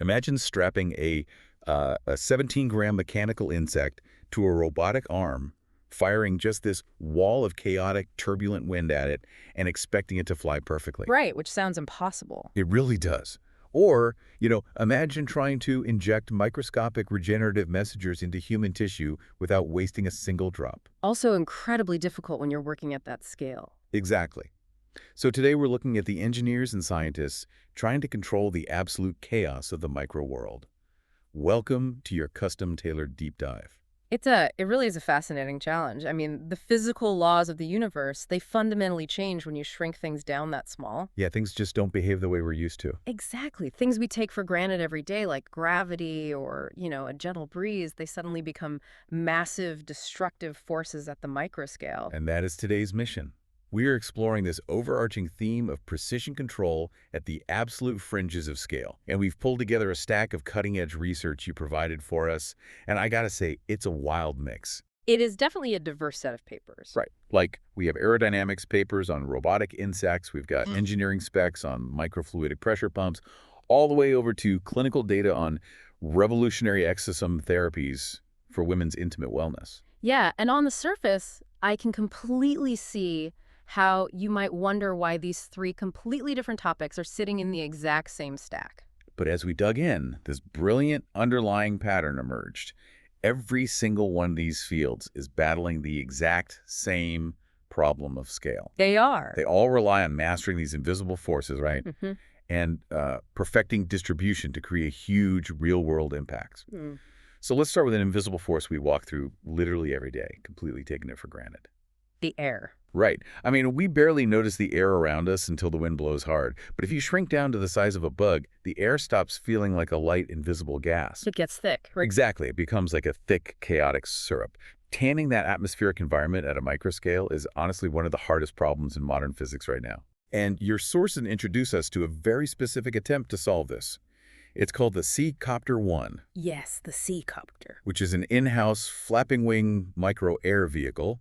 Imagine strapping a 17-gram mechanical insect to a robotic arm, firing just this wall of chaotic, turbulent wind at it, and expecting it to fly perfectly. Right, which sounds impossible. It really does. Or, imagine trying to inject microscopic regenerative messengers into human tissue without wasting a single drop. Also incredibly difficult when you're working at that scale. Exactly. So today we're looking at the engineers and scientists trying to control the absolute chaos of the micro world. Welcome to your custom-tailored deep dive. It really is a fascinating challenge. I mean, the physical laws of the universe, they fundamentally change when you shrink things down that small. Yeah, things just don't behave the way we're used to. Exactly. Things we take for granted every day, like gravity or, a gentle breeze, they suddenly become massive, destructive forces at the microscale. And that is today's mission. We are exploring this overarching theme of precision control at the absolute fringes of scale. And we've pulled together a stack of cutting-edge research you provided for us. And I gotta say, it's a wild mix. It is definitely a diverse set of papers. Right. Like, we have aerodynamics papers on robotic insects, we've got engineering specs on microfluidic pressure pumps, all the way over to clinical data on revolutionary exosome therapies for women's intimate wellness. Yeah, and on the surface, I can completely see how you might wonder why these three completely different topics are sitting in the exact same stack. But as we dug in, this brilliant underlying pattern emerged. Every single one of these fields is battling the exact same problem of scale. They are. They all rely on mastering these invisible forces, right? Mm-hmm. And perfecting distribution to create huge real-world impacts. So let's start with an invisible force we walk through literally every day, completely taking it for granted. The air. Right. I mean, we barely notice the air around us until the wind blows hard. But if you shrink down to the size of a bug, the air stops feeling like a light, invisible gas. It gets thick. Right? Exactly. It becomes like a thick, chaotic syrup. Tanning that atmospheric environment at a microscale is honestly one of the hardest problems in modern physics right now. And your sources introduce us to a very specific attempt to solve this. It's called the C-Copter-1. Yes, the C-Copter. Which is an in-house flapping wing micro-air vehicle,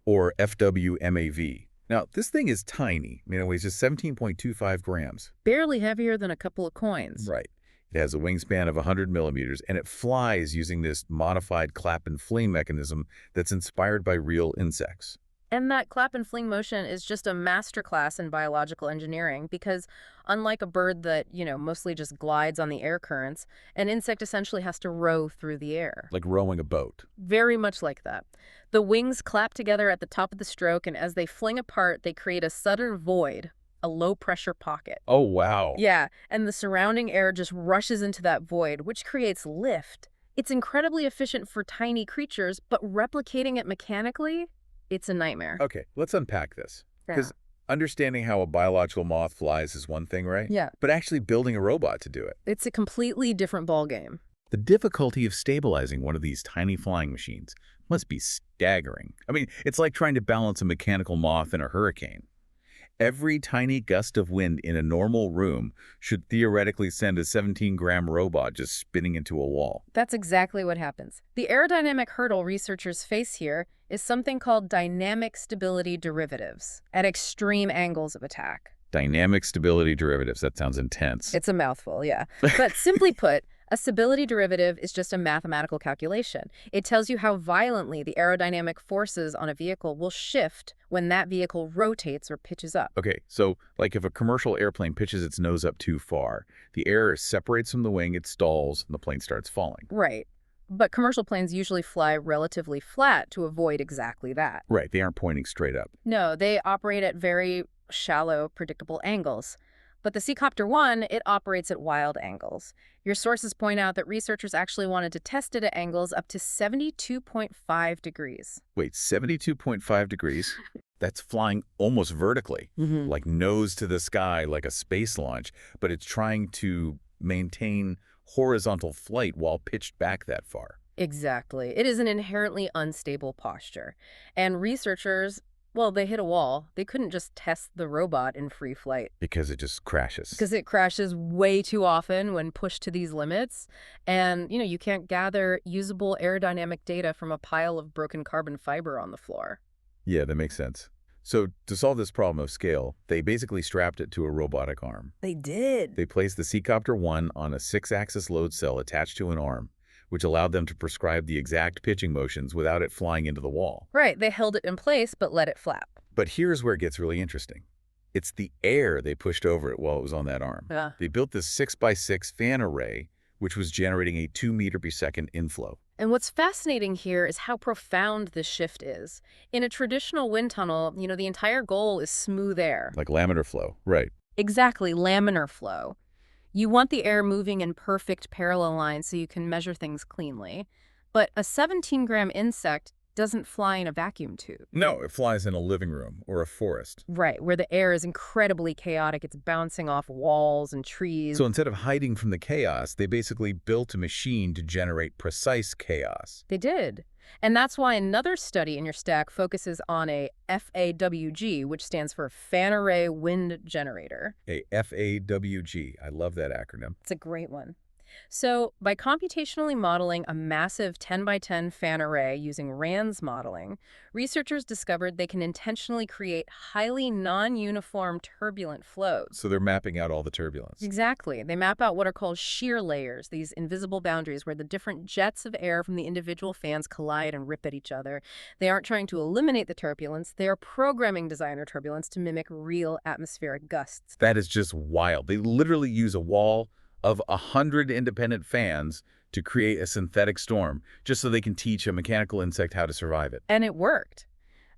or FWMAV. Now, this thing is tiny. It weighs just 17.25 grams. Barely heavier than a couple of coins. Right. It has a wingspan of 100 millimeters, and it flies using this modified clap and fling mechanism that's inspired by real insects. And that clap and fling motion is just a masterclass in biological engineering because unlike a bird that, mostly just glides on the air currents, an insect essentially has to row through the air. Like rowing a boat. Very much like that. The wings clap together at the top of the stroke, and as they fling apart, they create a sudden void, a low-pressure pocket. Oh, wow. Yeah, and the surrounding air just rushes into that void, which creates lift. It's incredibly efficient for tiny creatures, but replicating it mechanically, it's a nightmare. Okay, let's unpack this. Yeah. Because understanding how a biological moth flies is one thing, right? Yeah. But actually building a robot to do it. It's a completely different ballgame. The difficulty of stabilizing one of these tiny flying machines must be staggering. It's like trying to balance a mechanical moth in a hurricane. Every tiny gust of wind in a normal room should theoretically send a 17-gram robot just spinning into a wall. That's exactly what happens. The aerodynamic hurdle researchers face here is something called dynamic stability derivatives at extreme angles of attack. Dynamic stability derivatives, that sounds intense. It's a mouthful, yeah. But simply put, a stability derivative is just a mathematical calculation. It tells you how violently the aerodynamic forces on a vehicle will shift when that vehicle rotates or pitches up. Okay, so like if a commercial airplane pitches its nose up too far, the air separates from the wing, it stalls, and the plane starts falling. Right. But commercial planes usually fly relatively flat to avoid exactly that. Right, they aren't pointing straight up. No, they operate at very shallow, predictable angles. But the C-Copter-1, it operates at wild angles. Your sources point out that researchers actually wanted to test it at angles up to 72.5 degrees. Wait, 72.5 degrees? That's flying almost vertically, like nose to the sky, like a space launch, but it's trying to maintain horizontal flight while pitched back that far. Exactly. It is an inherently unstable posture. And researchers, well, they hit a wall. They couldn't just test the robot in free flight. Because it just crashes. Because it crashes way too often when pushed to these limits. And, you can't gather usable aerodynamic data from a pile of broken carbon fiber on the floor. Yeah, that makes sense. So to solve this problem of scale, they basically strapped it to a robotic arm. They did. They placed the Seacopter 1 on a 6-axis load cell attached to an arm, which allowed them to prescribe the exact pitching motions without it flying into the wall. Right, they held it in place but let it flap. But here's where it gets really interesting. It's the air they pushed over it while it was on that arm. Yeah. They built this 6x6 fan array, which was generating a 2-meter-per-second inflow. And what's fascinating here is how profound this shift is. In a traditional wind tunnel, the entire goal is smooth air. Like laminar flow, right. Exactly, laminar flow. You want the air moving in perfect parallel lines so you can measure things cleanly. But a 17-gram insect doesn't fly in a vacuum tube. No, it flies in a living room or a forest. Right, where the air is incredibly chaotic. It's bouncing off walls and trees. So instead of hiding from the chaos, they basically built a machine to generate precise chaos. They did. And that's why another study in your stack focuses on a FAWG, which stands for Fan Array Wind Generator. A FAWG. I love that acronym. It's a great one. So by computationally modeling a massive 10 by 10 fan array using RANS modeling, researchers discovered they can intentionally create highly non-uniform turbulent flows. So they're mapping out all the turbulence. Exactly. They map out what are called shear layers, these invisible boundaries where the different jets of air from the individual fans collide and rip at each other. They aren't trying to eliminate the turbulence. They are programming designer turbulence to mimic real atmospheric gusts. That is just wild. They literally use a wall of 100 independent fans to create a synthetic storm just so they can teach a mechanical insect how to survive it. And it worked.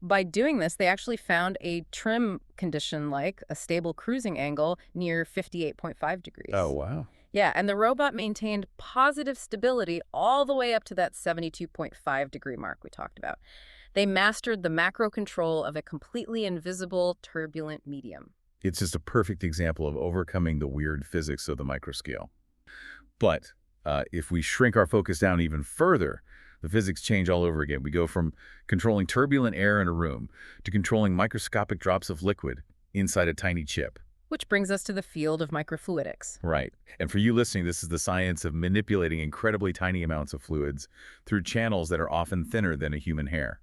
By doing this, they actually found a trim condition like a stable cruising angle near 58.5 degrees. Oh, wow. Yeah, and the robot maintained positive stability all the way up to that 72.5 degree mark we talked about. They mastered the macro control of a completely invisible turbulent medium. It's just a perfect example of overcoming the weird physics of the microscale. But if we shrink our focus down even further, the physics change all over again. We go from controlling turbulent air in a room to controlling microscopic drops of liquid inside a tiny chip. Which brings us to the field of microfluidics. Right. And for you listening, this is the science of manipulating incredibly tiny amounts of fluids through channels that are often thinner than a human hair.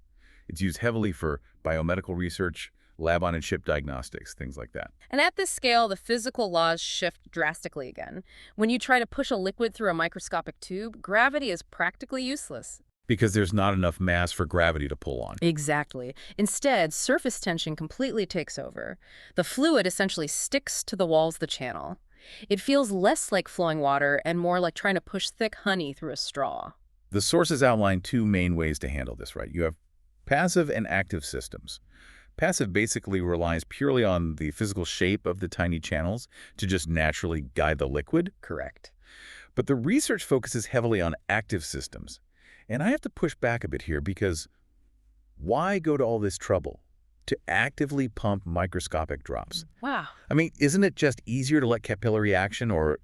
It's used heavily for biomedical research, lab-on-and-chip diagnostics, things like that. And at this scale, the physical laws shift drastically again. When you try to push a liquid through a microscopic tube, gravity is practically useless. Because there's not enough mass for gravity to pull on. Exactly. Instead, surface tension completely takes over. The fluid essentially sticks to the walls of the channel. It feels less like flowing water and more like trying to push thick honey through a straw. The sources outline two main ways to handle this, right? You have passive and active systems. Passive basically relies purely on the physical shape of the tiny channels to just naturally guide the liquid. Correct. But the research focuses heavily on active systems. And I have to push back a bit here because why go to all this trouble to actively pump microscopic drops? Wow. I mean, isn't it just easier to let capillary action or,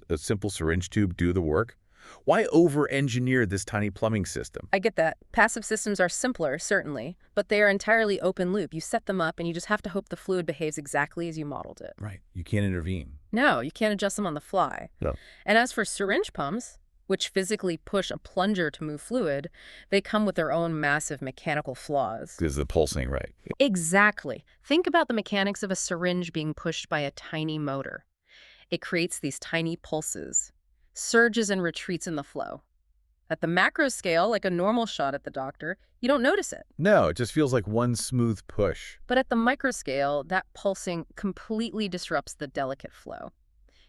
a simple syringe tube do the work? Why over-engineer this tiny plumbing system? I get that. Passive systems are simpler, certainly, but they are entirely open loop. You set them up and you just have to hope the fluid behaves exactly as you modeled it. Right. You can't intervene. No, you can't adjust them on the fly. No. And as for syringe pumps, which physically push a plunger to move fluid, they come with their own massive mechanical flaws. Because the pulsing, right? Exactly. Think about the mechanics of a syringe being pushed by a tiny motor. It creates these tiny pulses, surges and retreats in the flow. At the macro scale, like a normal shot at the doctor, you don't notice it. No, it just feels like one smooth push. But at the micro scale, that pulsing completely disrupts the delicate flow.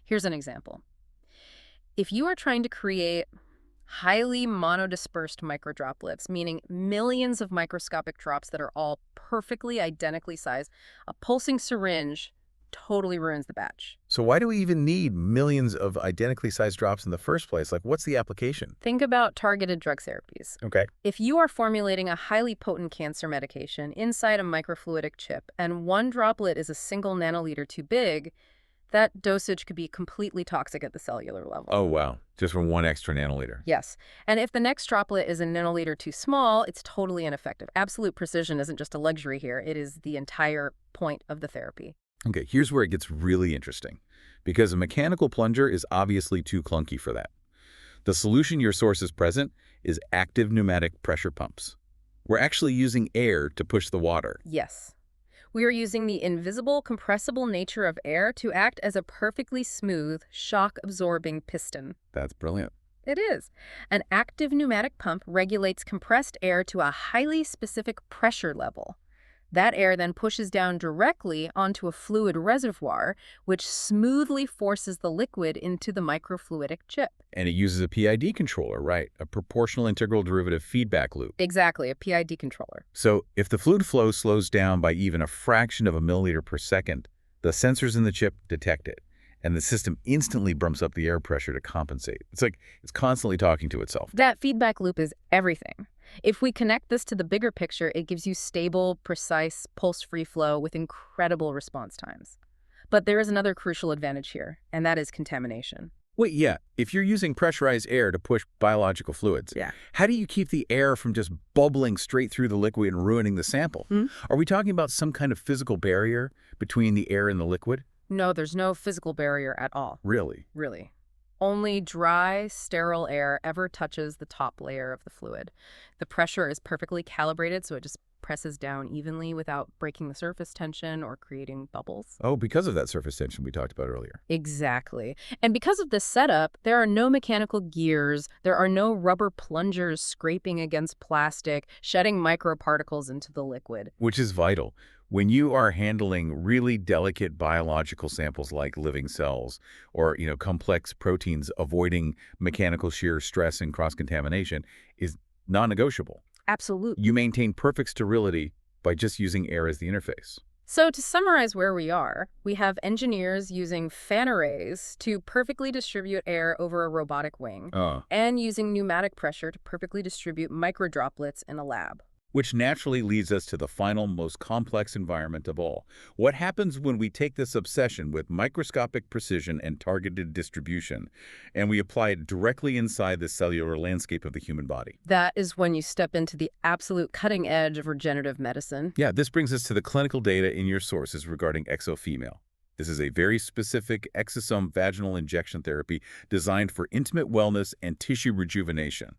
Here's an example. If you are trying to create highly monodispersed microdroplets, meaning millions of microscopic drops that are all perfectly identically sized, a pulsing syringe totally ruins the batch. So why do we even need millions of identically sized drops in the first place? Like, what's the application? Think about targeted drug therapies. Okay. If you are formulating a highly potent cancer medication inside a microfluidic chip and one droplet is a single nanoliter too big, that dosage could be completely toxic at the cellular level. Oh, wow. Just from one extra nanoliter. Yes. And if the next droplet is a nanoliter too small, it's totally ineffective. Absolute precision isn't just a luxury here. It is the entire point of the therapy. Okay, here's where it gets really interesting. Because a mechanical plunger is obviously too clunky for that. The solution your source is present is active pneumatic pressure pumps. We're actually using air to push the water. Yes. We are using the invisible, compressible nature of air to act as a perfectly smooth, shock-absorbing piston. That's brilliant. It is. An active pneumatic pump regulates compressed air to a highly specific pressure level. That air then pushes down directly onto a fluid reservoir, which smoothly forces the liquid into the microfluidic chip. And it uses a PID controller, right? A proportional integral derivative feedback loop. Exactly, a PID controller. So if the fluid flow slows down by even a fraction of a milliliter per second, the sensors in the chip detect it, and the system instantly bumps up the air pressure to compensate. It's like it's constantly talking to itself. That feedback loop is everything. If we connect this to the bigger picture, it gives you stable, precise, pulse-free flow with incredible response times. But there is another crucial advantage here, and that is contamination. Wait, yeah, if you're using pressurized air to push biological fluids, Yeah. how do you keep the air from just bubbling straight through the liquid and ruining the sample? Are we talking about some kind of physical barrier between the air and the liquid? No, there's no physical barrier at all, Really? really. Only dry, sterile air ever touches the top layer of the fluid. The pressure is perfectly calibrated, so it just presses down evenly without breaking the surface tension or creating bubbles. Oh, because of that surface tension we talked about earlier. Exactly. And because of this setup, there are no mechanical gears, there are no rubber plungers scraping against plastic, shedding microparticles into the liquid. Which is vital. When you are handling really delicate biological samples like living cells or, complex proteins, avoiding mechanical shear stress and cross-contamination is non-negotiable. Absolutely. You maintain perfect sterility by just using air as the interface. So to summarize where we are, we have engineers using fan arrays to perfectly distribute air over a robotic wing and using pneumatic pressure to perfectly distribute microdroplets in a lab. Which naturally leads us to the final, most complex environment of all. What happens when we take this obsession with microscopic precision and targeted distribution, and we apply it directly inside the cellular landscape of the human body? That is when you step into the absolute cutting edge of regenerative medicine. Yeah, this brings us to the clinical data in your sources regarding exofemale. This is a very specific exosome vaginal injection therapy designed for intimate wellness and tissue rejuvenation.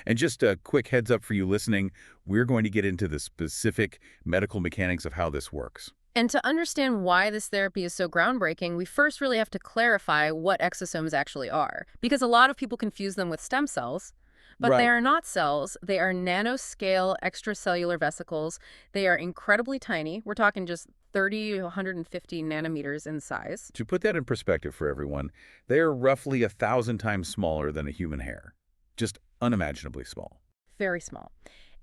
And just a quick heads up for you listening, we're going to get into the specific medical mechanics of how this works. And to understand why this therapy is so groundbreaking, we first really have to clarify what exosomes actually are, because a lot of people confuse them with stem cells. But Right. they are not cells. They are nanoscale extracellular vesicles. They are incredibly tiny. We're talking just 30 to 150 nanometers in size. To put that in perspective for everyone, they are roughly 1,000 times smaller than a human hair. Just unimaginably small. Very small.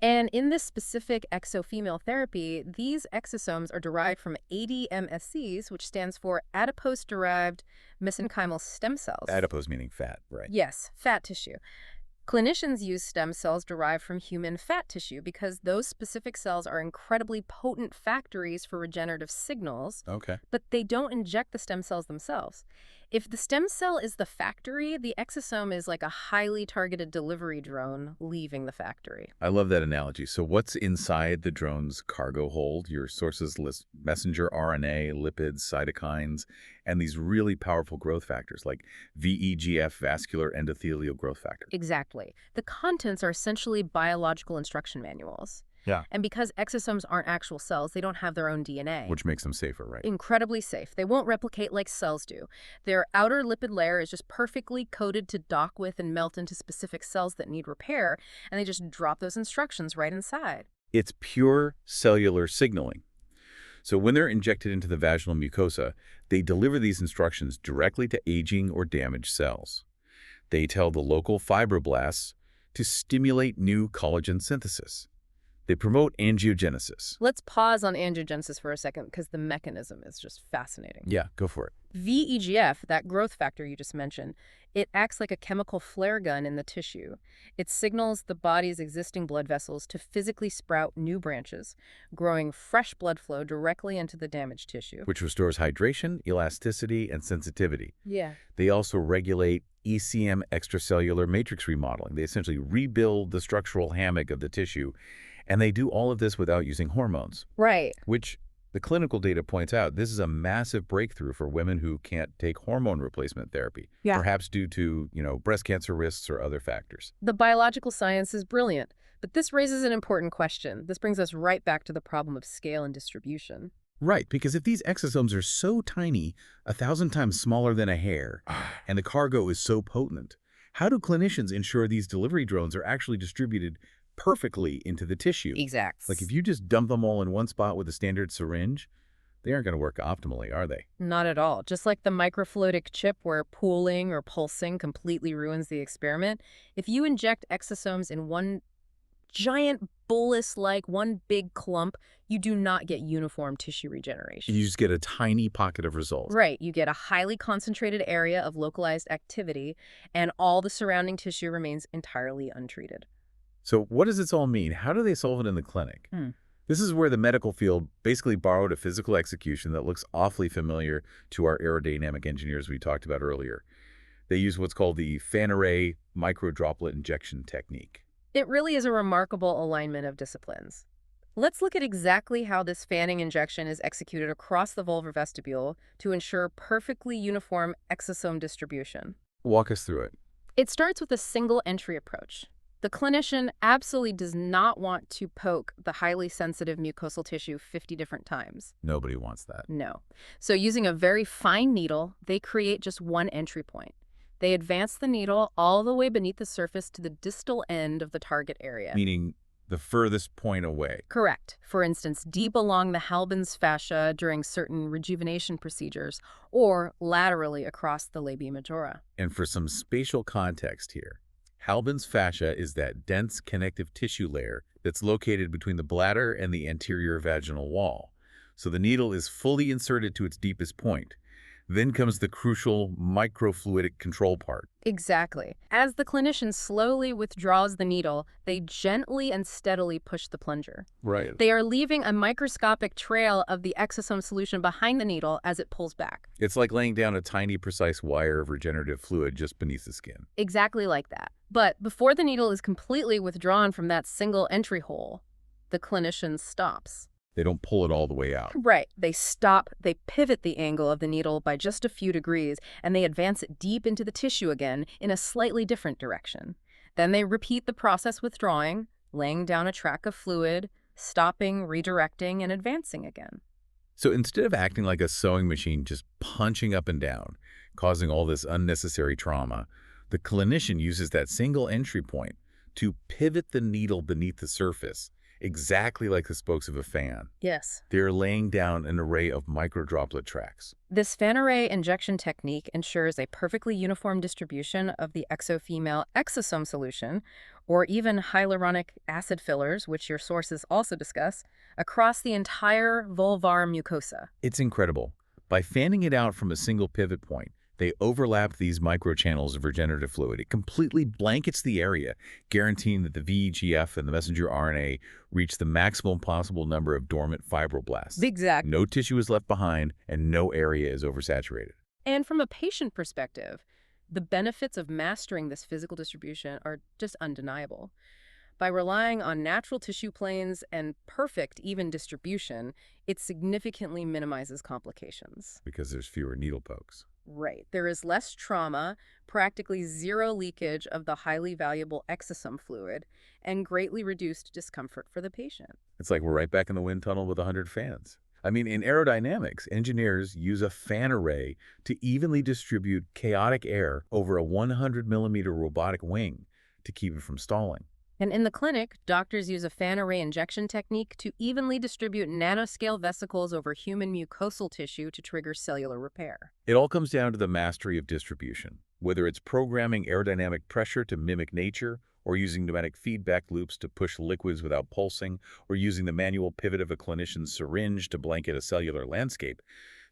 And in this specific exofemale therapy, these exosomes are derived from ADMSCs, which stands for adipose-derived mesenchymal stem cells. Adipose meaning fat, right? Yes, fat tissue. Clinicians use stem cells derived from human fat tissue because those specific cells are incredibly potent factories for regenerative signals, Okay. but they don't inject the stem cells themselves. If the stem cell is the factory, the exosome is like a highly targeted delivery drone leaving the factory. I love that analogy. So what's inside the drone's cargo hold? Your sources list messenger RNA, lipids, cytokines, and these really powerful growth factors like VEGF, vascular endothelial growth factor. Exactly. The contents are essentially biological instruction manuals. Yeah. And because exosomes aren't actual cells, they don't have their own DNA. Which makes them safer, right? Incredibly safe. They won't replicate like cells do. Their outer lipid layer is just perfectly coated to dock with and melt into specific cells that need repair, and they just drop those instructions right inside. It's pure cellular signaling. So when they're injected into the vaginal mucosa, they deliver these instructions directly to aging or damaged cells. They tell the local fibroblasts to stimulate new collagen synthesis. They promote angiogenesis. Let's pause on angiogenesis for a second because the mechanism is just fascinating. Yeah, go for it. VEGF, that growth factor you just mentioned, it acts like a chemical flare gun in the tissue. It signals the body's existing blood vessels to physically sprout new branches, growing fresh blood flow directly into the damaged tissue. Which restores hydration, elasticity, and sensitivity. Yeah. They also regulate ECM extracellular matrix remodeling. They essentially rebuild the structural hammock of the tissue, and they do all of this without using hormones. Right. Which The clinical data points out this is a massive breakthrough for women who can't take hormone replacement therapy, Yeah. perhaps due to, breast cancer risks or other factors. The biological science is brilliant, but this raises an important question. This brings us right back to the problem of scale and distribution. Right, because if these exosomes are so tiny, 1,000 times smaller than a hair, and the cargo is so potent, how do clinicians ensure these delivery drones are actually distributed perfectly into the tissue? Exact. Like if you just dump them all in one spot with a standard syringe, they aren't going to work optimally, are they? Not at all. Just like the microfluidic chip where pooling or pulsing completely ruins the experiment, if you inject exosomes in one giant bolus-like one big clump, you do not get uniform tissue regeneration. You just get a tiny pocket of result. Right, you get a highly concentrated area of localized activity, and all the surrounding tissue remains entirely untreated. So what does this all mean? How do they solve it in the clinic? This is where the medical field basically borrowed a physical execution that looks awfully familiar to our aerodynamic engineers we talked about earlier. They use what's called the fan array micro-droplet injection technique. It really is a remarkable alignment of disciplines. Let's look at exactly how this fanning injection is executed across the vulvar vestibule to ensure perfectly uniform exosome distribution. Walk us through it. It starts with a single entry approach. The clinician absolutely does not want to poke the highly sensitive mucosal tissue 50 different times. Nobody wants that. No. So using a very fine needle, they create just one entry point. They advance the needle all the way beneath the surface to the distal end of the target area. Meaning the furthest point away. Correct. For instance, deep along the Halbin's fascia during certain rejuvenation procedures, or laterally across the labia majora. And for some spatial context here, Halbin's fascia is that dense connective tissue layer that's located between the bladder and the anterior vaginal wall. So the needle is fully inserted to its deepest point. Then comes the crucial microfluidic control part. Exactly. As the clinician slowly withdraws the needle, they gently and steadily push the plunger. Right. They are leaving a microscopic trail of the exosome solution behind the needle as it pulls back. It's like laying down a tiny, precise wire of regenerative fluid just beneath the skin. Exactly like that. But before the needle is completely withdrawn from that single entry hole, the clinician stops. They don't pull it all the way out. Right. They stop, they pivot the angle of the needle by just a few degrees, and they advance it deep into the tissue again in a slightly different direction. Then they repeat the process withdrawing, laying down a track of fluid, stopping, redirecting, and advancing again. So instead of acting like a sewing machine just punching up and down, causing all this unnecessary trauma, the clinician uses that single entry point to pivot the needle beneath the surface, exactly like the spokes of a fan. Yes. They're laying down an array of micro-droplet tracks. This fan array injection technique ensures a perfectly uniform distribution of the exofemale exosome solution, or even hyaluronic acid fillers, which your sources also discuss, across the entire vulvar mucosa. It's incredible. By fanning it out from a single pivot point, they overlap these microchannels of regenerative fluid. It completely blankets the area, guaranteeing that the VEGF and the messenger RNA reach the maximum possible number of dormant fibroblasts. Exactly. No tissue is left behind, and no area is oversaturated. And from a patient perspective, the benefits of mastering this physical distribution are just undeniable. By relying on natural tissue planes and perfect, even distribution, it significantly minimizes complications. Because there's fewer needle pokes. Right. There is less trauma, practically zero leakage of the highly valuable exosome fluid, and greatly reduced discomfort for the patient. It's like we're right back in the wind tunnel with 100 fans. I mean, in aerodynamics, engineers use a fan array to evenly distribute chaotic air over a 100-millimeter robotic wing to keep it from stalling. And in the clinic, doctors use a fan array injection technique to evenly distribute nanoscale vesicles over human mucosal tissue to trigger cellular repair. It all comes down to the mastery of distribution, whether it's programming aerodynamic pressure to mimic nature, or using pneumatic feedback loops to push liquids without pulsing, or using the manual pivot of a clinician's syringe to blanket a cellular landscape.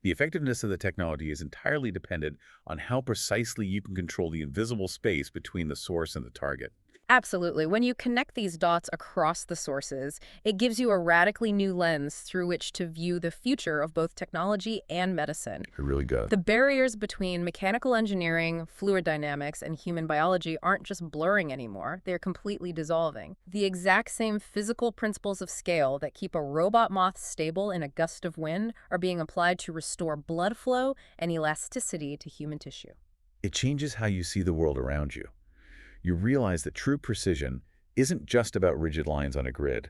The effectiveness of the technology is entirely dependent on how precisely you can control the invisible space between the source and the target. Absolutely. When you connect these dots across the sources, it gives you a radically new lens through which to view the future of both technology and medicine. It really does. The barriers between mechanical engineering, fluid dynamics, and human biology aren't just blurring anymore, they're completely dissolving. The exact same physical principles of scale that keep a robot moth stable in a gust of wind are being applied to restore blood flow and elasticity to human tissue. It changes how you see the world around you. You realize that true precision isn't just about rigid lines on a grid.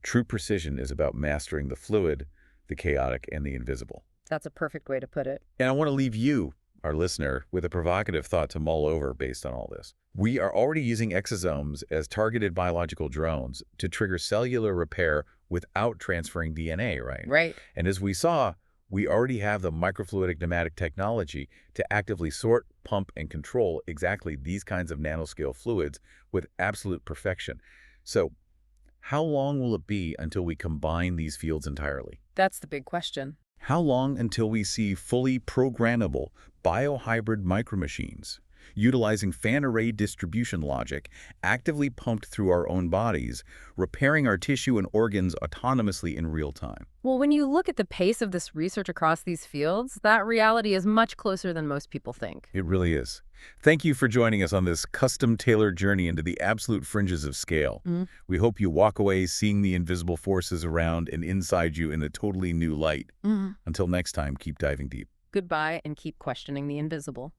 True precision is about mastering the fluid, the chaotic, and the invisible. That's a perfect way to put it. And I want to leave you, our listener, with a provocative thought to mull over based on all this. We are already using exosomes as targeted biological drones to trigger cellular repair without transferring DNA, right? Right. And as we saw, we already have the microfluidic pneumatic technology to actively sort, pump, and control exactly these kinds of nanoscale fluids with absolute perfection. So, how long will it be until we combine these fields entirely? That's the big question. How long until we see fully programmable biohybrid micromachines, utilizing fan array distribution logic, actively pumped through our own bodies, repairing our tissue and organs autonomously in real time? Well, when you look at the pace of this research across these fields, that reality is much closer than most people think. It really is. Thank you for joining us on this custom-tailored journey into the absolute fringes of scale. We hope you walk away seeing the invisible forces around and inside you in a totally new light. Until next time, keep diving deep. Goodbye, and keep questioning the invisible.